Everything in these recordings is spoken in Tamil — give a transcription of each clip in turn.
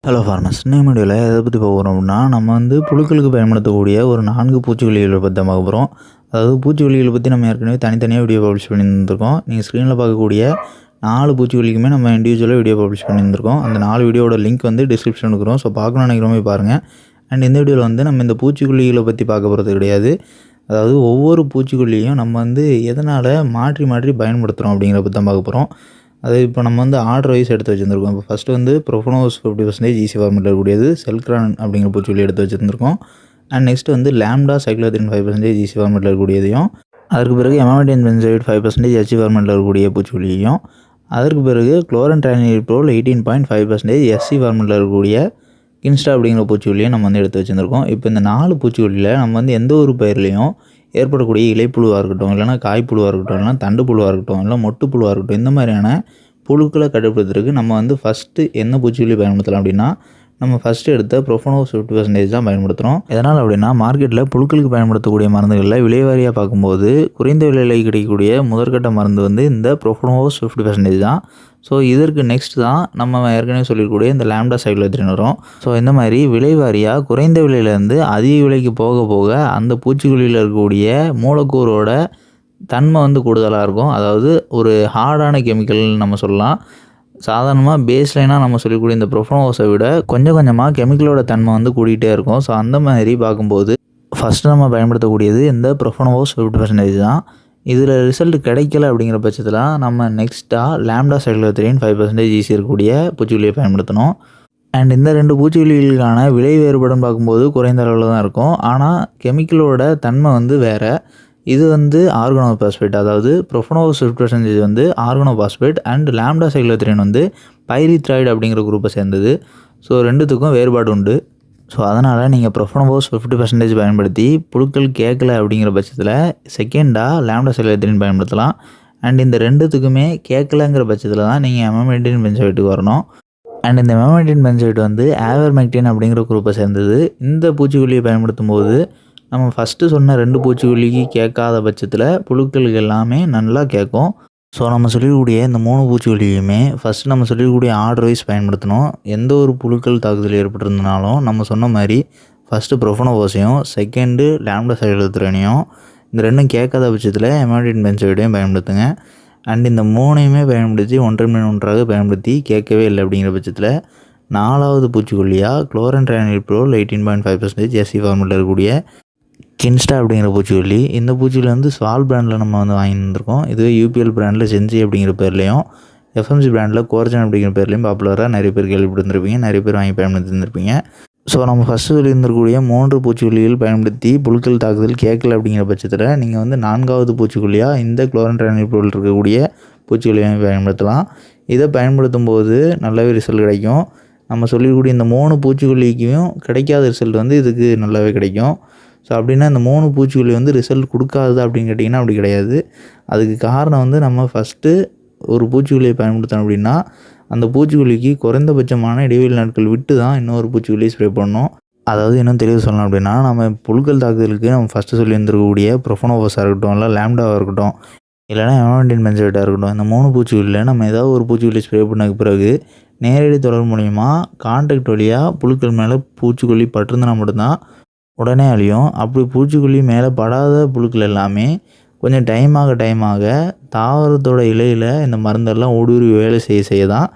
ஹலோ ஃபார்மர்ஸ், இன்னைக்கு வீடியோவில் எதை பற்றி பார்க்க போகிறோம் அப்படின்னா, நம்ம புழுக்களுக்கு பயன்படுத்தக்கூடிய ஒரு 4 பூச்சிக்கொல்லிகளை பற்றி தான் பார்க்க போகிறோம். அதாவது பூச்சிக்கொல்லிகளை பற்றி நம்ம ஏற்கனவே தனித்தனியாக வீடியோ பப்ளிஷ் பண்ணியிருந்திருக்கோம். நீங்கள் ஸ்க்ரீனில் பார்க்கக்கூடிய 4 பூச்சிக்கொல்லிக்குமே நம்ம இண்டிவிஜுவலாக வீடியோ பப்ளிஷ் பண்ணியிருந்திருக்கோம். அந்த 4 வீடியோட லிங்க் டிஸ்கிரிப்ஷன் இருக்கிறோம். ஸோ பார்க்கணும்னு நினைக்கிறோமே பாருங்கள். அண்ட் இந்த வீடியோவில் நம்ம இந்த பூச்சிக்கொல்லிகளை பற்றி பார்க்க போகிறது கிடையாது. அதாவது ஒவ்வொரு பூச்சிக்கொல்லியும் நம்ம எதனால் மாற்றி மாற்றி பயன்படுத்துகிறோம் அப்படிங்கிற பற்றி தான் பார்க்க போகிறோம். அது இப்போ நம்ம ஆர்டர் வைஸ் எடுத்து வச்சுருந்துருக்கோம். இப்போ ஃபஸ்ட்டு ப்ரொஃபனோஸ் 50% ஈஸி ஃபார்மெட்டில் இருக்கக்கூடியது செல்க்ரான் அப்படிங்கிற பூச்சிக்கொல்லி எடுத்து வச்சுருந்துருக்கோம். And next lambda cyhalothrin 5% EC ஃபார்மெட்டில் இருக்கக்கூடியதையும், அதற்கு பிறகு எமமெண்டின் பென்சோயிட் 5% எச்சி ஃபார்மெட்டில் இருக்கக்கூடிய பூச்சிக்கொல்லியையும், அதற்கு பிறகு குளோரன்ட்ரைனில்ப்ரோல் 18.5% எஸ்சி ஃபார்மெட்டில் இருக்கக்கூடிய கின்ஸ்டா அப்படிங்கிற பூச்சிக்கொல்லியை நம்ம எடுத்து வச்சுருந்துருக்கோம். இப்போ இந்த 4 பூச்சிக்கொல்லியில் நம்ம எந்த ஒரு பயிர்லையும் ஏற்படக்கூடிய இலைப்புழுவாக இருக்கட்டும், இல்லைனா காய்ப்புழுவாக இருக்கட்டும், இல்லைனா தண்டு புழுவாக இருக்கட்டும், இல்லை மொட்டு புழுவாக இருக்கட்டும், இந்த மாதிரியான புழுக்களை கட்டுப்படுத்துறதுக்கு நம்ம ஃபஸ்ட்டு என்ன பூச்சிக்கொல்லி பயன்படுத்தலாம் அப்படின்னா, நம்ம ஃபஸ்ட்டு எடுத்த ப்ரொஃபனோஸ் 50% தான் பயன்படுத்துகிறோம். எதனால் அப்படின்னா, மார்க்கெட்டில் புழுக்களுக்கு பயன்படுத்தக்கூடிய மருந்துகளில் விலைவாரியாக பார்க்கும்போது குறைந்த விலையில் கிடைக்கக்கூடிய முதற்கட்ட மருந்து இந்த ப்ரொஃபனோஸ் 50% தான். ஸோ இதற்கு நெக்ஸ்ட் தான் நம்ம ஏற்கனவே சொல்லியிருக்கக்கூடிய இந்த லேம்டா சைக்ளோத்ரின் வரும். ஸோ இந்த மாதிரி விலைவாரியாக குறைந்த விலையிலேருந்து அதிக விலைக்கு போக போக அந்த பூச்சிக்கொல்லியில் இருக்கக்கூடிய மூலக்கூறோட தன்மை கூடுதலாக இருக்கும். அதாவது ஒரு ஹார்டான கெமிக்கல்னு நம்ம சொல்லலாம். சாதாரணமாக பேஸ்லைனாக நம்ம சொல்லக்கூடிய இந்த ப்ரொஃபனோஸை விட கொஞ்சம் கொஞ்சமாக கெமிக்கலோட தன்மை கூடிகிட்டே இருக்கும். ஸோ அந்த மாதிரி பார்க்கும்போது ஃபஸ்ட்டு நம்ம பயன்படுத்தக்கூடியது இந்த ப்ரொஃபனோஸ் 50% தான். இதில் ரிசல்ட் கிடைக்கல அப்படிங்கிற பட்சத்தில் நம்ம நெக்ஸ்ட்டாக லேம்டா சைக்ளோத்ரின் 5% ஈஸி இருக்கக்கூடிய பூச்சிக்கொல்லியை பயன்படுத்தணும். அண்ட் இந்த 2 பூச்சிக்கொல்லிகளுக்கான விலை வேறுபாடுன்னு பார்க்கும்போது குறைந்த அளவில் தான் இருக்கும். ஆனால் கெமிக்கலோட தன்மை வேறு. இது ஆர்கனோபாஸ்பேட், அதாவது ப்ரொஃபனோஸ் 50% organophosphate and lambda cyhalothrin pyrethroid அப்படிங்கிற குரூப்பை சேர்ந்தது. ஸோ ரெண்டுத்துக்கும் வேறுபாடு உண்டு. ஸோ அதனால் நீங்கள் ப்ரொஃபனோஸ் 50% பயன்படுத்தி புழுக்கள் கேட்கல அப்படிங்கிற பட்சத்தில் செகண்டாக லேம்டா சைக்ளோத்ரின் பயன்படுத்தலாம். அண்ட் இந்த ரெண்டுத்துக்குமே கேட்கலங்கிற பட்சத்தில் தான் நீங்கள் எமமெண்டின் பென்சோயிட்டுக்கு வரணும். அண்ட் இந்த எமமெண்டின் பென்சோயிட் ஆவர்மெக்டின் அப்படிங்கிற குரூப்பை சேர்ந்தது. இந்த பூச்சிக்கொல்லியை பயன்படுத்தும் போது நம்ம ஃபஸ்ட்டு சொன்ன 2 பூச்சிக்கொல்லிக்கு கேட்காத பட்சத்தில் புழுக்களுக்கு எல்லாமே நல்லா கேட்கும். ஸோ நம்ம சொல்லிக்கூடிய இந்த 3 பூச்சிக்கொல்லியுமே ஃபஸ்ட்டு நம்ம சொல்லிக்கூடிய ஆர்டர் வைஸ் பயன்படுத்தணும். எந்த ஒரு புழுக்கள் தாக்குதல் ஏற்பட்டிருந்தனாலும் நம்ம சொன்ன மாதிரி ஃபஸ்ட்டு ப்ரொஃபனோஸையும் செகண்டு லேம்டா சைக்ளோத்ரினையும், இந்த 2ம் கேட்காத பட்சத்தில் எமமெண்டின் பென்சோயிட்டையும் பயன்படுத்துங்க. அண்ட் இந்த 3ஐயுமே பயன்படுத்தி ஒன்றாக பயன்படுத்தி கேட்கவே இல்லை அப்படிங்கிற பட்சத்தில் 4வது பூச்சிக்கொல்லியாக குளோரன்ட்ரைனில்ப்ரோல் 18.5% எஸ்சி ஃபார்மெட்டில் இருக்கக்கூடிய கின்ஸ்டா அப்படிங்கிற பூச்சிக்கொல்லி. இந்த பூச்சிக்கொல்லி ஸ்வால் பிராண்டில் நம்ம வாங்கியிருந்திருக்கோம். இதுவே யூபிஎல் பிராண்டில் சென்சி அப்படிங்கிற பேர்லையும், எஃப்எம்சி பிராண்டில் கோர்ஜன் அப்படிங்கிற பேர்லையும் பாப்புலராக நிறைய பேர் கேள்விப்பட்டிருந்திருப்பீங்க, நிறைய பேர் வாங்கி பயன்படுத்தியிருந்திருப்பீங்க. ஸோ நம்ம ஃபஸ்ட்டு சொல்லியிருந்திருக்கக்கூடிய 3 பூச்சிக்கொல்லிகள் பயன்படுத்தி புழுக்கள் தாக்குதல் கேட்கல அப்படிங்கிற பட்சத்தில் நீங்கள் 4வது பூச்சிக்கொல்லியாக இந்த குளோரன்ட்ரைனில்ப்ரோல் இருக்கக்கூடிய பூச்சிக்கொல்லியை பயன்படுத்தலாம். இதை பயன்படுத்தும் போது நல்லாவே ரிசல்ட் கிடைக்கும். நம்ம சொல்லிக்கூடிய இந்த 3 பூச்சிக்கொல்லிக்கும் கிடைக்காத ரிசல்ட் இதுக்கு நல்லாவே கிடைக்கும். ஸோ அப்படின்னா இந்த 3 பூச்சிக்கொல்லி ரிசல்ட் கொடுக்காது அப்படின்னு கேட்டிங்கன்னா அப்படி கிடையாது. அதுக்கு காரணம் நம்ம ஃபஸ்ட்டு ஒரு பூச்சிக்கொல்லியை பயன்படுத்தணும் அப்படின்னா அந்த பூச்சிக்கொல்லிக்கு குறைந்தபட்சமான இடைவெளி நாட்கள் விட்டு தான் இன்னொரு பூச்சிக்கொல்லியை ஸ்ப்ரே பண்ணணும். அதாவது இன்னும் தெளிவாக சொல்லணும் அப்படின்னா, நம்ம புழுக்கள் தாக்குதலுக்கு நம்ம ஃபஸ்ட்டு சொல்லியிருந்திருக்கக்கூடிய ப்ரொஃபனோஸாக இருக்கட்டும், இல்லை லேம்டாவாக இருக்கட்டும், இல்லைனா எமமெண்டின் பென்சோயிட்டாக இருக்கட்டும், இந்த 3 பூச்சிக்கொல்லியில் நம்ம ஏதாவது ஒரு பூச்சிக்கொல்லி ஸ்ப்ரே பண்ணதுக்கு பிறகு நேரடி தொடர்பு மூலிமா கான்டாக்ட் வழியாக புழுக்கள் மேலே பூச்சிக்கொல்லி பட்டிருந்தனா மட்டும்தான் உடனே அழியும். அப்படி பூச்சிக்கொல்லி மேலே படாத புழுக்கள் எல்லாமே கொஞ்சம் டைமாக தாவரத்தோட இலையில் இந்த மருந்தெல்லாம் ஊடுருவி வேலை செய்ய தான்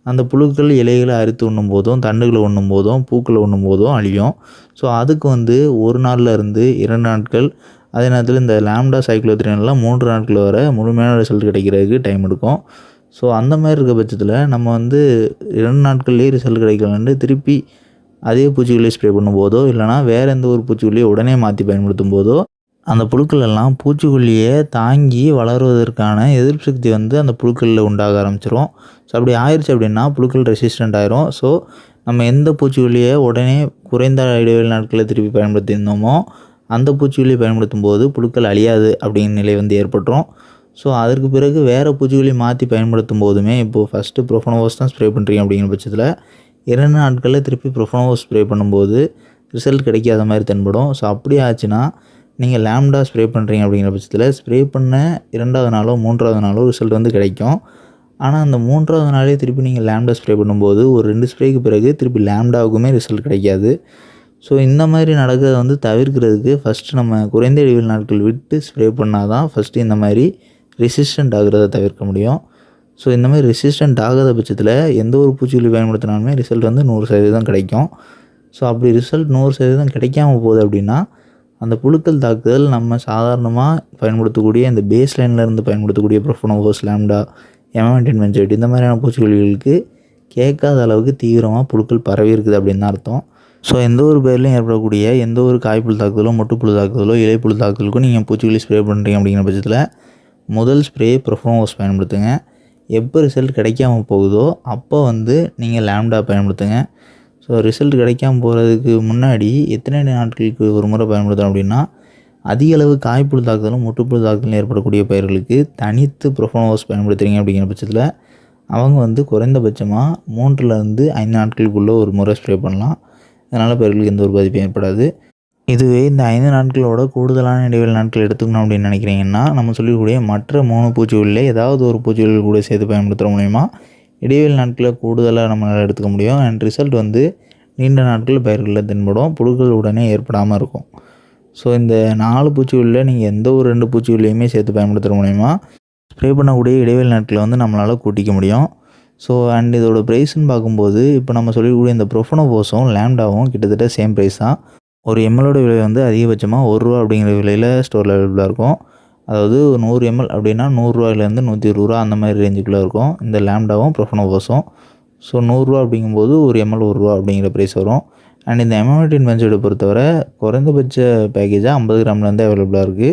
அந்த புழுக்கள் இலைகளை அறுத்து உண்ணும் போதும், தண்டுகளை உண்ணும் போதும், பூக்களை உண்ணும் போதும் அழியும். ஸோ அதுக்கு 1 நாளில் இருந்து 2 நாட்கள், அதே நேரத்தில் இந்த லேம்டா சைக்ளோத்ரின்லாம் 3 நாட்கள் வரை முழுமையான ரிசல்ட் கிடைக்கிறதுக்கு டைம் எடுக்கும். ஸோ அந்த மாதிரி இருக்க பட்சத்தில் நம்ம 2 நாட்கள்லேயே ரிசல்ட் கிடைக்கலன்னு திருப்பி அதே பூச்சிக்கொல்லியை ஸ்ப்ரே பண்ணும்போதோ, இல்லைனா வேறு எந்த ஒரு பூச்சிக்கொல்லியை உடனே மாற்றி பயன்படுத்தும் போதோ அந்த புழுக்கள் எல்லாம் பூச்சிக்கொல்லியை தாங்கி வளருவதற்கான எதிர்ப்பு சக்தி அந்த புழுக்களில் உண்டாக ஆரம்பிச்சிடும். ஸோ அப்படி ஆயிடுச்சு அப்படின்னா புழுக்கள் ரெசிஸ்டண்ட் ஆயிரும். ஸோ நம்ம எந்த பூச்சிக்கொல்லியை உடனே குறைந்த இடைவெளி நாட்களில் திருப்பி பயன்படுத்தியிருந்தோமோ அந்த பூச்சிக்கொல்லியை பயன்படுத்தும் போது புழுக்கள் அழியாது அப்படிங்கிற நிலை ஏற்பட்டுரும். ஸோ அதற்கு பிறகு வேறு பூச்சிக்கொல்லி மாற்றி பயன்படுத்தும் போதுமே, இப்போது ஃபஸ்ட்டு ப்ரொஃபனோஸ் தான் ஸ்ப்ரே பண்ணுறீங்க அப்படிங்கிற பட்சத்தில் 2 நாட்களில் திருப்பி ப்ரொஃபனோஸ் ஸ்ப்ரே பண்ணும்போது ரிசல்ட் கிடைக்காத மாதிரி தென்படும். ஸோ அப்படி ஆச்சுன்னா நீங்கள் லேம்டா ஸ்ப்ரே பண்ணுறீங்க அப்படிங்கிற பட்சத்தில் ஸ்ப்ரே பண்ண 2வது நாளோ 3வது நாளோ ரிசல்ட் கிடைக்கும். ஆனால் அந்த 3வது நாளே திருப்பி நீங்கள் லேம்டா ஸ்ப்ரே பண்ணும்போது ஒரு 2 ஸ்ப்ரேக்கு பிறகு திருப்பி லேம்டாவுக்குமே ரிசல்ட் கிடைக்காது. ஸோ இந்த மாதிரி நடக்கிறத வந்து தவிர்க்கிறதுக்கு ஃபஸ்ட்டு நம்ம குறைந்த இடைவெளி நாட்கள் விட்டு ஸ்ப்ரே பண்ணால் தான் ஃபஸ்ட்டு இந்த மாதிரி ரெசிஸ்டண்ட் ஆகிறத தவிர்க்க முடியும். ஸோ இந்த மாதிரி ரெசிஸ்டண்ட் ஆகாத பட்சத்தில் எந்த ஒரு பூச்சிக்கொல்லி பயன்படுத்தினாலுமே ரிசல்ட் வந்து 100% கிடைக்கும். ஸோ அப்படி ரிசல்ட் 100% கிடைக்காம போகுது அப்படின்னா அந்த புழுக்கள் தாக்குதல் நம்ம சாதாரணமாக பயன்படுத்தக்கூடிய இந்த பேஸ் லைன்லேருந்து பயன்படுத்தக்கூடிய ப்ரொஃபனோவோஸ், லேம்டா, எமமென்டின் பென்சோயேட் இந்த மாதிரியான பூச்சிக்கொல்லிகளுக்கு கேட்காத அளவுக்கு தீவிரமாக புழுக்கள் பரவி இருக்குது அப்படின்னு தான் அர்த்தம். ஸோ எந்த ஒரு பயிர்லையும் ஏற்படக்கூடிய எந்த ஒரு காய்ப்புழு தாக்குதலோ, மொட்டுப்புழு தாக்குதலோ, இலைப்புழு தாக்குதலுக்கும் நீங்கள் பூச்சிக்கொல்லி ஸ்ப்ரே பண்ணுறீங்க அப்படிங்கிற பட்சத்தில் முதல் ஸ்ப்ரே ப்ரொஃபனோவோஸ் பயன்படுத்துங்க. எப்போ ரிசல்ட் கிடைக்காம போகுதோ அப்போ வந்து நீங்கள் லேம்டா பயன்படுத்துங்க. ஸோ ரிசல்ட் கிடைக்காம போகிறதுக்கு முன்னாடி எத்தனை நாட்களுக்கு ஒரு முறை பயன்படுத்தணும் அப்படின்னா, அதிக அளவு காய்ப்புழு தாக்குதலும் மொட்டுப்புழு தாக்குதலும் ஏற்படக்கூடிய பயிர்களுக்கு தனித்து ப்ரொஃபனோவோஸ் பயன்படுத்துகிறீங்க அப்படிங்கிற பட்சத்தில் அவங்க வந்து குறைந்தபட்சமாக 3லேருந்து 5 நாட்களுக்குள்ளே ஒரு முறை ஸ்ப்ரே பண்ணலாம். அதனால் பயிர்களுக்கு எந்த ஒரு பாதிப்பும் ஏற்படாது. இதுவே இந்த 5 நாட்களோட கூடுதலான இடைவெளி நாட்கள் எடுத்துக்கணும் அப்படின்னு நினைக்கிறீங்கன்னா, நம்ம சொல்லக்கூடிய மற்ற 3 பூச்சிக்கொல்லியில் ஏதாவது ஒரு பூச்சிக்கொல்லி கூட சேர்த்து பயன்படுத்துகிற மூலயமா இடைவெளி நாட்களை கூடுதலாக நம்மளால் எடுத்துக்க முடியும். அண்ட் ரிசல்ட் வந்து நீண்ட நாட்கள் பயிர்களில் தென்படும், புழுக்கள் உடனே ஏற்படாமல் இருக்கும். ஸோ இந்த 4 பூச்சிக்கொல்லியில் நீங்கள் எந்த ஒரு 2 பூச்சிக்கொல்லியுமே சேர்த்து பயன்படுத்துகிற மூலயமா ஸ்ப்ரே பண்ணக்கூடிய இடைவெளி நாட்களை வந்து நம்மளால் கூட்டிக்க முடியும். ஸோ அண்ட் இதோட ப்ரைஸ்ன்னு பார்க்கும்போது இப்போ நம்ம சொல்லக்கூடிய இந்த ப்ரொஃபனோவோஸும் லேம்டாவும் கிட்டத்தட்ட சேம் ப்ரைஸ் தான். ஒரு எம்எல்லோட விலை வந்து அதிகபட்சமாக ₹1 அப்படிங்கிற விலையில் ஸ்டோரில் அவைலபிளாக இருக்கும். அதாவது 100 ml அப்படின்னா ₹100லேருந்து ₹120 அந்த மாதிரி ரேஞ்சுக்குள்ளே இருக்கும் இந்த லேம்டாவும் ப்ரொஃபனோவோஸும். ஸோ ₹100 அப்படிங்கும்போது ஒரு ml ₹1 அப்படிங்கிற ப்ரைஸ் வரும். அண்ட் இந்த எமமென்டின் பென்சோயேட்டை பொறுத்தவரை குறைந்தபட்ச பேக்கேஜாக 50 கிராம்லேருந்து அவைலபிளாக இருக்குது.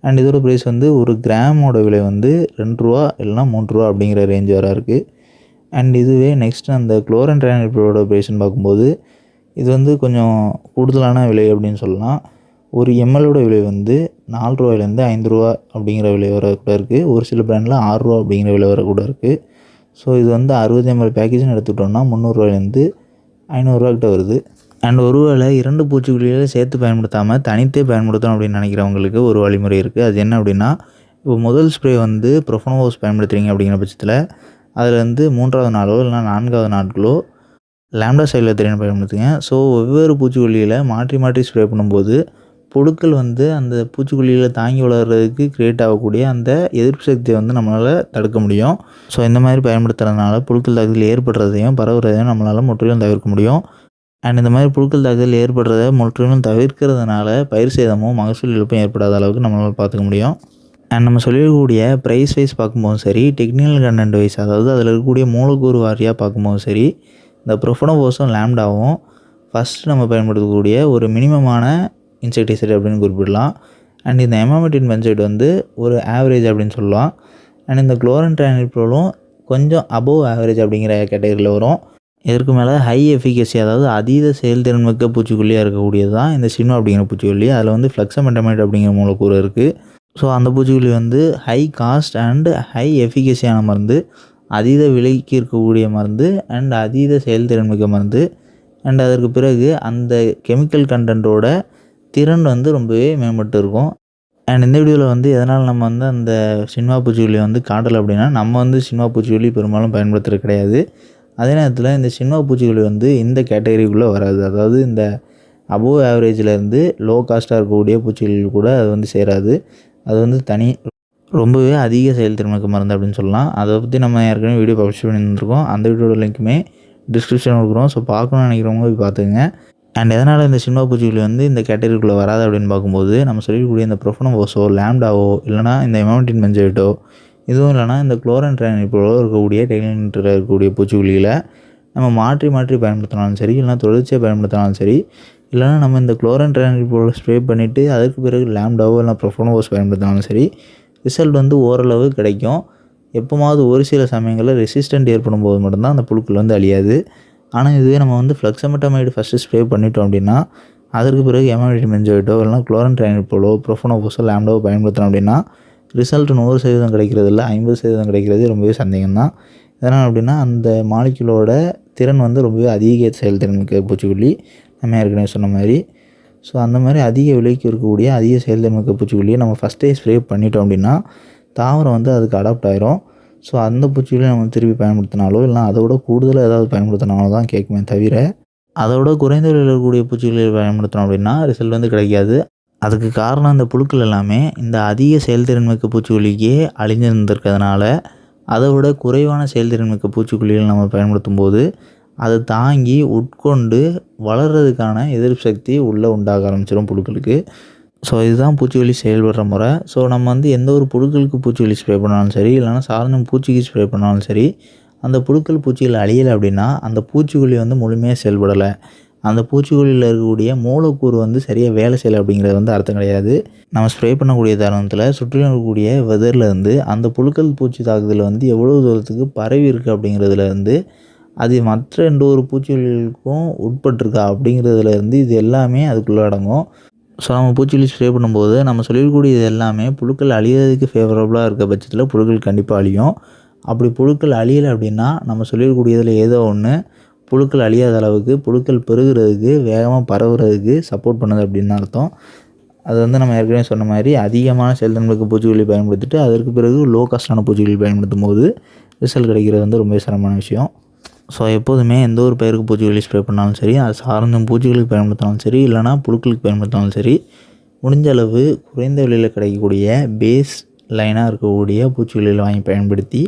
அண்ட் இதோட ப்ரைஸ் வந்து ஒரு கிராமோட விலை வந்து ₹2 இல்லைனா ₹3 அப்படிங்கிற ரேஞ்ச் வர இருக்குது. அண்ட் இதுவே நெக்ஸ்ட் அந்த குளோரன்ட்ரைனில்ப்ரோட ப்ரைஸ்ன்னு பார்க்கும்போது இது வந்து கொஞ்சம் கூடுதலான விலை அப்படின்னு சொல்லலாம். ஒரு எம்எல்லோட விலை வந்து ₹4லேருந்து ₹5 அப்படிங்கிற விலை வர கூட இருக்குது. ஒரு சில பிராண்டில் ₹6 அப்படிங்கிற விலை வர கூட இருக்குது. ஸோ இது வந்து 60 ml பேக்கேஜ்னு எடுத்துக்கிட்டோம்னா ₹300லேருந்து ₹500 கிட்ட வருது. அண்ட் ஒருவேளை 2 பூச்சிக்கொல்லிகளை சேர்த்து பயன்படுத்தாமல் தனித்தே பயன்படுத்தணும் அப்படின்னு நினைக்கிறவங்களுக்கு ஒரு வழிமுறை இருக்குது. அது என்ன அப்படின்னா, இப்போ முதல் ஸ்ப்ரே வந்து ப்ரொஃபனோவோஸ் பயன்படுத்துகிறீங்க அப்படிங்கிற பட்சத்தில் அதில் வந்து 3வது நாளோ இல்லைனா 4வது நாட்களோ லேம்டா சைலோத்ரியன் பயன்படுத்துங்க. ஸோ வெவ்வேறு பூச்சிக்கொல்லிகளை மாற்றி மாற்றி ஸ்ப்ரே பண்ணும்போது புழுக்கள் வந்து அந்த பூச்சிக்கொல்லிகளை தாங்கி வளர்கிறதுக்கு கிரியேட் ஆகக்கூடிய அந்த எதிர்ப்பு சக்தியை வந்து நம்மளால் தடுக்க முடியும். ஸோ இந்த மாதிரி பயன்படுத்துறதுனால புழுக்கள் தாக்குதல் ஏற்படுறதையும் பரவுறதையும் நம்மளால் முற்றிலும் தவிர்க்க முடியும். அண்ட் இந்த மாதிரி புழுக்கள் தாக்குதல் ஏற்படுறதை முற்றிலும் தவிர்க்கிறதுனால பயிர் சேதமும் மகசூல் இழப்பும் ஏற்படாத அளவுக்கு நம்மளால் பார்த்துக்க முடியும். அண்ட் நம்ம சொல்லக்கூடிய ப்ரைஸ் வைஸ் பார்க்கும்போதும் சரி, டெக்னிக்கல் கண்டென்ட் வைஸ் அதாவது அதில் இருக்கக்கூடிய மூலக்கூறு வாரியாக பார்க்கும்போதும் சரி, இந்த ப்ரொஃபனோவோஸும் லேம்டாவும் ஃபஸ்ட்டு நம்ம பயன்படுத்தக்கூடிய ஒரு மினிமமான இன்செக்டிசைட் அப்படின்னு குறிப்பிடலாம். அண்ட் இந்த எமமென்டின் பென்சோயேட் வந்து ஒரு ஆவரேஜ் அப்படின்னு சொல்லலாம். அண்ட் இந்த குளோரன்ட்ரைனில்ப்ரோலும் கொஞ்சம் அபோவ் ஆவரேஜ் அப்படிங்கிற கேட்டகரியில் வரும். இதற்கு மேலே ஹை எஃபிகசி அதாவது அதீத செயல்திறன் மிக்க பூச்சிக்கொல்லியாக இருக்கக்கூடியது தான் இந்த சினோ அப்படிங்கிற பூச்சிக்கொல்லி. அதில் வந்து ஃப்ளக்ஸமெண்டமைட் அப்படிங்கிற மூலக்கூறு இருக்குது. ஸோ அந்த பூச்சிக்கொல்லி வந்து ஹை காஸ்ட் அண்ட் ஹை எஃபிகசியான மருந்து, அதீத விலைக்கு இருக்கக்கூடிய மருந்து அண்ட் அதீத செயல்திறன் மிக்க மருந்து. அண்ட் அதற்கு பிறகு அந்த கெமிக்கல் கண்டென்ட்டோட திறன் வந்து ரொம்பவே மேம்பட்டு இருக்கும். அண்ட் இந்த வீடியோவில் வந்து எதனால் நம்ம வந்து அந்த சின்வா பூச்சிக்கொல்லியை வந்து காட்டலை அப்படின்னா, நம்ம வந்து சின்வா பூச்சிக்கொல்லி பெரும்பாலும் பயன்படுத்துகிறது கிடையாது. அதே நேரத்தில் இந்த சின்வா பூச்சிக்கொல்லி வந்து இந்த கேட்டகரிக்குள்ளே வராது. அதாவது இந்த அபோவ் ஆவரேஜிலேருந்து லோ காஸ்ட்டாக இருக்கக்கூடிய பூச்சிக்கொல்லி கூட அது வந்து சேராது. அது வந்து தனி ரொம்பவே அதிக செயல்திறனுக்கு மருந்து அப்படின்னு சொல்லலாம். அதை பற்றி நம்ம ஏற்கனவே வீடியோ பப்ளிஷ் பண்ணியிருந்திருக்கோம். அந்த வீடியோட லிங்க்குமே டிஸ்கிரிப்ஷன் கொடுக்குறோம். ஸோ பார்க்கணும்னு நினைக்கிறவங்க போய் பார்த்துங்க. அண்ட் எதனால் இந்த சின்வா பூச்சிக்கொல்லி வந்து இந்த கேட்டகரிக்குள்ளே வராது அப்படின்னு பார்க்கும்போது, நம்ம சொல்லக்கூடிய இந்த ப்ரொஃபனோவோஸோ லேம்டாவோ இல்லைனா இந்த எமமென்டின் பென்சோயேட்டோ இதுவும் இல்லைனா இந்த குளோரன்ட்ரைனில்ப்ரோ இருக்கக்கூடிய டெக்னிக்கல் இருக்கக்கூடிய பூச்சிக்கொல்லிகளை நம்ம மாற்றி மாற்றி பயன்படுத்தினாலும் சரி, இல்லைனா தொடர்ச்சியாக பயன்படுத்தினாலும் சரி, இல்லைனா நம்ம இந்த குளோரன்ட்ரைனில்ப்ரோவை ஸ்ப்ரே பண்ணிவிட்டு அதற்கு பிறகு லேம்டாவோ இல்லை ப்ரொஃபனோவோஸ் பயன்படுத்தினாலும் சரி, ரிசல்ட் வந்து ஓரளவு கிடைக்கும். எப்போமாவது ஒரு சில சமயங்களில் ரெசிஸ்டண்ட் ஏற்படும் போது மட்டும்தான் அந்த புழுக்கள் வந்து அழியாது. ஆனால் இதுவே நம்ம வந்து ஃப்ளக்ஸமெண்டமைடு ஃபஸ்ட்டு ஸ்ப்ரே பண்ணிட்டோம் அப்படின்னா, அதற்கு பிறகு எமமென்டின் பென்சோயேட்டோ இல்லைனா குளோரன்ட்ரைனில்ப்ரோவோ ப்ரொஃபனோவோஸோ லேம்டாவோ பயன்படுத்தினோம் அப்படின்னா ரிசல்ட் 100% கிடைக்கிறது இல்லை, 50% கிடைக்கிறது ரொம்பவே சந்தேகம் தான். எதனால் அப்படின்னா அந்த மாலிக்யூலோட திறன் வந்து ரொம்பவே அதிக செயல்திறன் மிக்க பூச்சிக்கொல்லி, நம்ம ஏற்கனவே சொன்ன மாதிரி. ஸோ அந்த மாதிரி அதிக விலைக்கு இருக்கக்கூடிய அதிக செயல்திறன் மிக்க பூச்சிக்கொல்லியை நம்ம ஃபஸ்ட்டே ஸ்ப்ரே பண்ணிட்டோம் அப்படின்னா தாவரம் வந்து அதுக்கு அடாப்ட் ஆகிரும். ஸோ அந்த பூச்சிகளை நம்ம திருப்பி பயன்படுத்தினாலோ இல்லைனா அதோட கூடுதலாக ஏதாவது பயன்படுத்தினாலோ தான் கேட்குமே தவிர அதோட குறைந்த விலையில் இருக்கக்கூடிய பூச்சிகளை பயன்படுத்தினோம் அப்படின்னா ரிசல்ட் வந்து கிடைக்காது. அதுக்கு காரணம் இந்த புழுக்கள் எல்லாமே இந்த அதிக செயல்திறன் மிக்க பூச்சிக்கொல்லிக்கே அழிஞ்சிருந்திருக்கிறதுனால அதை விட குறைவான செயல்திறன் மிக்க பூச்சிக்கொல்லிகள் நம்ம பயன்படுத்தும் போது அதை தாங்கி உட்கொண்டு வளர்கிறதுக்கான எதிர்ப்பு சக்தி உள்ளே உண்டாக ஆரம்பிச்சிடும் புழுக்களுக்கு. ஸோ இதுதான் பூச்சிக்கொல்லி செயல்படுற முறை. ஸோ நம்ம வந்து எந்த ஒரு புழுக்களுக்கு பூச்சிக்கொல்லி ஸ்ப்ரே பண்ணாலும் சரி இல்லைனா சாதாரண பூச்சிக்கு ஸ்ப்ரே பண்ணாலும் சரி அந்த புழுக்கள் பூச்சிகள் அழியலை அப்படின்னா அந்த பூச்சிக்கொல்லி வந்து முழுமையாக செயல்படலை, அந்த பூச்சிக்கொல்லியில் இருக்கக்கூடிய மூலக்கூறு வந்து சரியாக வேலை செய்யலை அப்படிங்கிறது வந்து அர்த்தம் கிடையாது. நம்ம ஸ்ப்ரே பண்ணக்கூடிய தருணத்தில் சுற்றிலும் இருக்கக்கூடிய வெதர்லேருந்து அந்த புழுக்கள் பூச்சி தாக்குதல் வந்து எவ்வளோ தூரத்துக்கு பரவி இருக்குது அப்படிங்கிறதுலேருந்து அது மற்ற எந்த ஒரு பூச்சிக்கொல்லிகளுக்கும் உட்பட்டிருக்கா அப்படிங்கிறதுலேருந்து இது எல்லாமே அதுக்குள்ளே அடங்கும். ஸோ நம்ம பூச்சிக்கொல்லி ஸ்ப்ரே பண்ணும்போது நம்ம சொல்லிக்கூடிய இது எல்லாமே புழுக்கள் அழியிறதுக்கு ஃபேவரபுளாக இருக்க பட்சத்தில் புழுக்கள் கண்டிப்பாக அழியும். அப்படி புழுக்கள் அழியலை அப்படின்னா நம்ம சொல்லிடக்கூடியதில் ஏதோ ஒன்று புழுக்கள் அழியாத அளவுக்கு புழுக்கள் பெருகிறதுக்கு வேகமாக பரவுறதுக்கு சப்போர்ட் பண்ணுது அப்படின்னு அர்த்தம். அது வந்து நம்ம ஏற்கனவே சொன்ன மாதிரி அதிகமான செயல்திறன்மிக்க பூச்சிக்கொல்லி பயன்படுத்திட்டு அதற்கு பிறகு லோ காஸ்டான பூச்சிக்கொல்லி பயன்படுத்தும் போது ரிசல்ட் கிடைக்கிறது வந்து ரொம்ப சிரமமான விஷயம். ஸோ எப்போதுமே எந்த ஒரு பயிருக்கு பூச்சிக்கொல்லி ஸ்ப்ரே பண்ணாலும் சரி அது சார்ந்த பூச்சிகளுக்கு பயன்படுத்தினாலும் சரி இல்லைனா புழுக்களுக்கு பயன்படுத்தினாலும் சரி முடிஞ்ச அளவு குறைந்த விலையில் கிடைக்கக்கூடிய பேஸ் லைனாக இருக்கக்கூடிய பூச்சிக்கொல்லியில் வாங்கி பயன்படுத்தி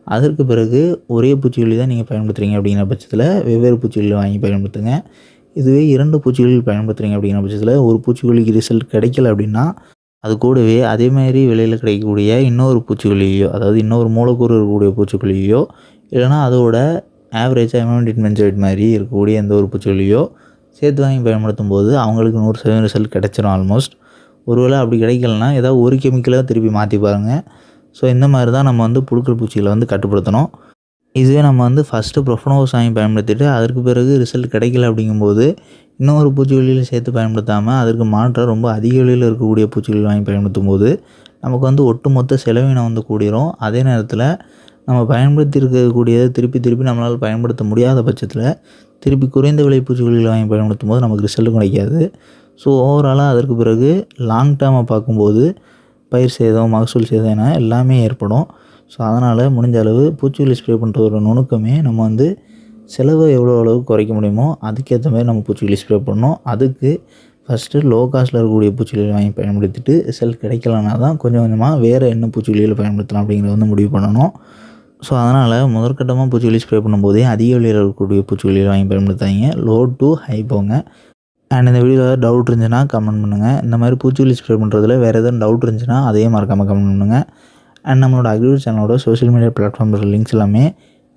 அதற்கு பிறகு ஒரே பூச்சிக்கொல்லி தான் நீங்கள் பயன்படுத்துகிறீங்க அப்படிங்கிற பட்சத்தில் வெவ்வேறு பூச்சிக்கொல்லி வாங்கி பயன்படுத்துங்க. இதுவே 2 பூச்சிக்கொல்லி பயன்படுத்துகிறீங்க அப்படிங்கிற பட்சத்தில் ஒரு பூச்சிக்கொல்லிக்கு ரிசல்ட் கிடைக்கல அப்படின்னா அது கூடவே அதேமாதிரி விலையில் கிடைக்கக்கூடிய இன்னொரு பூச்சிக்கொல்லியோ அதாவது இன்னொரு மூலக்கூறு இருக்கக்கூடிய பூச்சிக்கொல்லியோ இல்லைனா அதோட ஆவரேஜாக இம்யூனிட்டி மென்சைட் மாதிரி இருக்கக்கூடிய எந்த ஒரு பூச்சிக்கொல்லியோ சேர்த்து வாங்கி பயன்படுத்தும் போது அவங்களுக்கு 100% ரிசல்ட் கிடைச்சிடும் ஆல்மோஸ்ட். ஒருவேளை அப்படி கிடைக்கலனா ஏதாவது ஒரு கெமிக்கலாக திருப்பி மாற்றி பாருங்கள். ஸோ இந்த மாதிரி தான் நம்ம வந்து புழுக்கள் பூச்சிகளை வந்து கட்டுப்படுத்தணும். இதுவே நம்ம வந்து ஃபஸ்ட்டு ப்ரொஃபனோஸ் வாங்கி பயன்படுத்திட்டு அதற்கு பிறகு ரிசல்ட் கிடைக்கல அப்படிங்கும்போது இன்னொரு பூச்சிக்கொல்லியில் சேர்த்து பயன்படுத்தாமல் அதற்கு மாற்ற ரொம்ப அதிக விலையில் இருக்கக்கூடிய பூச்சிக்கொல்லி வாங்கி பயன்படுத்தும் போது நமக்கு வந்து ஒட்டுமொத்த செலவினம் வந்து கூடிரும். அதே நேரத்தில் நம்ம பயன்படுத்தி இருக்கக்கூடியதை திருப்பி நம்மளால் பயன்படுத்த முடியாத பட்சத்தில் திருப்பி குறைந்த விலை பூச்சிக்கொல்லிகள் வாங்கி பயன்படுத்தும் போது நமக்கு ரிசல்ட்டும் கிடைக்காது. ஸோ ஓவராலாக அதற்கு பிறகு லாங் டேர்மை பார்க்கும்போது பயிர் சேதம் மகசூல் சேதம் என எல்லாமே ஏற்படும். ஸோ அதனால் முடிஞ்ச அளவு பூச்சிக்கொல்லி ஸ்ப்ரே பண்ணுறதோட நுணுக்கமே நம்ம வந்து செலவை எவ்வளோ அளவுக்கு குறைக்க முடியுமோ அதுக்கேற்ற மாதிரி நம்ம பூச்சிக்கொல்லி ஸ்ப்ரே பண்ணணும். அதுக்கு ஃபஸ்ட்டு லோ காஸ்ட்டில் இருக்கக்கூடிய பூச்சிக்கொல்லி வாங்கி பயன்படுத்திட்டு ரிசல்ட் கிடைக்கலனா தான் கொஞ்சம் கொஞ்சமாக வேறு என்ன பூச்சிக்கொல்லியில் பயன்படுத்தலாம் அப்படிங்கிறத வந்து முடிவு பண்ணணும். ஸோ அதனால் முதற்கட்டமாக பூச்சிக்கொல்லி ஸ்ப்ரே பண்ணும்போதே அதிக விலையில் இருக்கக்கூடிய பூச்சிக்கொல்லியில் வாங்கி பயன்படுத்தாதீங்க. லோ டு ஹை போங்க. அண்ட் இந்த வீடியோவில் ஏதாவது டவுட் இருந்துச்சுன்னா கமெண்ட் பண்ணுங்கள். இந்த மாதிரி பூச்சிக்கொல்லி ஸ்ப்ரே பண்ணுறதுல வேறு எதாவது டவுட் இருந்துச்சுன்னா அதையும் மறக்காமல் கமெண்ட் பண்ணுங்கள். அண்ட் நம்மளோட அக்ரிகல்ச்சர் சேனலோட சோஷியல் மீடியா பிளாட்ஃபார்மோட லிங்க்ஸ் எல்லாமே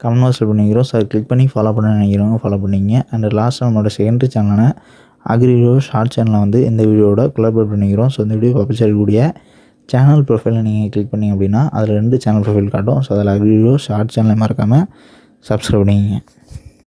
கமெண்ட் பாக்ஸில் பண்ணிக்கிறோம். ஸோ அதை கிளிக் பண்ணி ஃபாலோ பண்ண நினைக்கிறவங்க ஃபாலோ பண்ணிங்க. அண்ட் லாஸ்ட்டாக நம்மளோட செகண்டரி சேனலான அக்ரிகோ ஷார்ட் சேனலை வந்து இந்த வீடியோவோட கொலாபரேட் பண்ணிக்கிறோம். ஸோ இந்த வீடியோ பப்ளிஷ் ஆகக்கூடிய சேனல் ப்ரொஃபைலை நீங்கள் கிளிக் பண்ணிங்க அப்படின்னா அதில் 2 சேனல் ப்ரொஃபைல் காட்டும். ஸோ அதில் அக்ரிகோ ஷார்ட் சேனலை மறக்காமல் சப்ஸ்கிரைப் பண்ணிங்க.